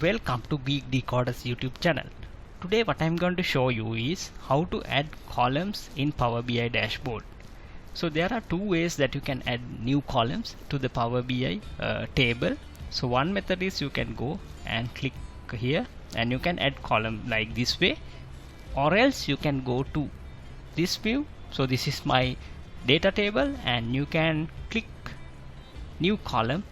Welcome to Geek Decoders YouTube channel. Today what I'm going to show you is how to add columns in Power BI dashboard. So there are two ways that you can add new columns to the Power BI table. So one method is you can go and click here and you can add column like this way, or else you can go to this view. So this is my data table and you can click new column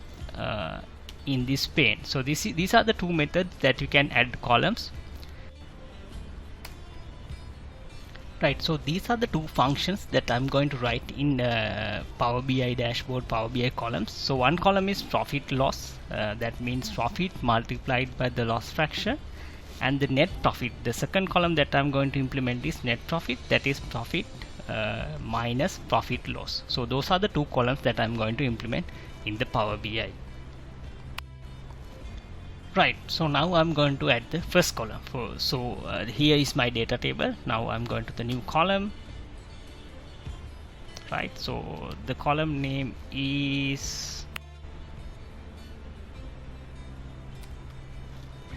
in this pane. So these are the two methods that you can add columns. Right, so these are the two functions that I'm going to write in Power BI dashboard, Power BI columns. So one column is profit loss, that means profit multiplied by the loss fraction, and the net profit. The second column that I'm going to implement is net profit, that is profit minus profit loss. So those are the two columns that I'm going to implement in the Power BI. Right, so now I'm going to add the first column. Here is my data table. Now I'm going to the new column. Right, so the column name is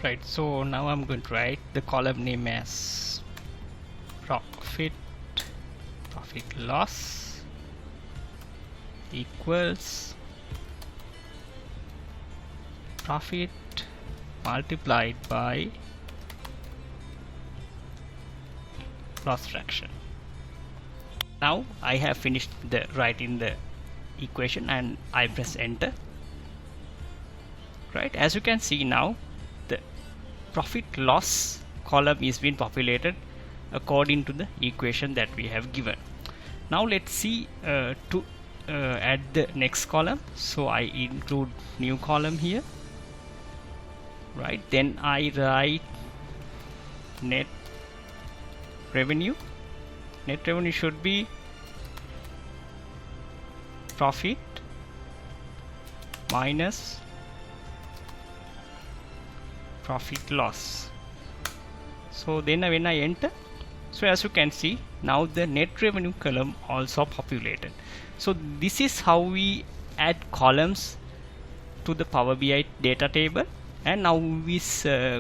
right. So now I'm going to write the column name as profit loss equals profit multiplied by loss fraction. Now I have finished the writing the equation and I press enter. Right, as you can see now the profit loss column is being populated according to the equation that we have given. Now let's see to add the next column. So I include new column here. Right, then I write net revenue. Net revenue should be profit minus profit loss. So then when I enter, so as you can see now the net revenue column also populated. So this is how we add columns to the Power BI data table. And now we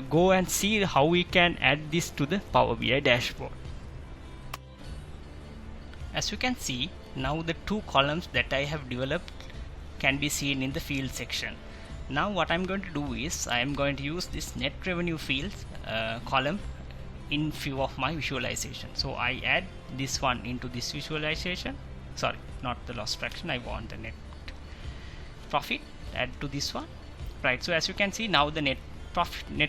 go and see how we can add this to the Power BI dashboard. As you can see, now the two columns that I have developed can be seen in the field section. Now what I'm going to do is I am going to use this net revenue fields column in few of my visualization. So I add this one into this visualization. Sorry, not the loss fraction. I want the net profit. Add to this one. Right, so as you can see now the net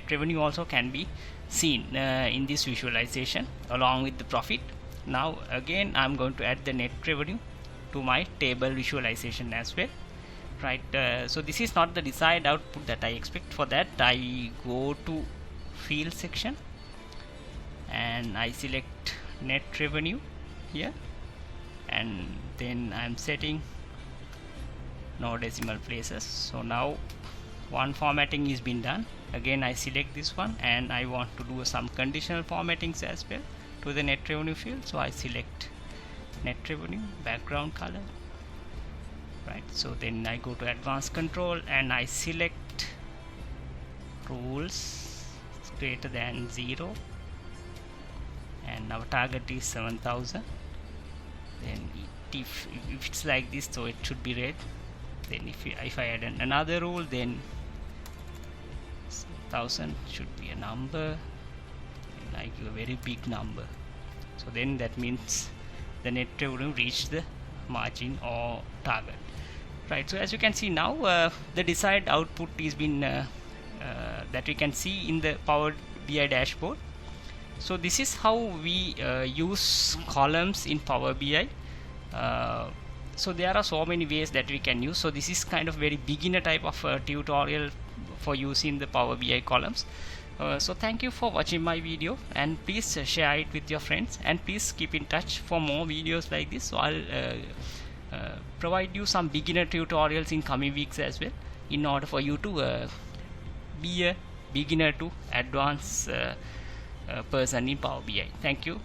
revenue also can be seen in this visualization along with the profit. Now again I'm going to add the net revenue to my table visualization as well. Right, so this is not the desired output that I expect. For that I go to field section and I select net revenue here, and then I'm setting no decimal places. So now one formatting is been done. Again I select this one and I want to do some conditional formattings as well to the net revenue field. So I select net revenue background color. Right, so then I go to advanced control and I select rules greater than 0 and our target is 7000. Then if it's like this, so it should be red. Then if I add another rule, then 1000 should be a number, like a very big number. So then that means the net revenue reached the margin or target. Right, so as you can see now the desired output is been that we can see in the Power BI dashboard. So this is how we use columns in Power BI. So there are so many ways that we can use. So this is kind of very beginner type of tutorial for using the Power BI columns. So thank you for watching my video, and please share it with your friends, and please keep in touch for more videos like this. So I'll provide you some beginner tutorials in coming weeks as well, in order for you to be a beginner to advanced person in Power BI. Thank you.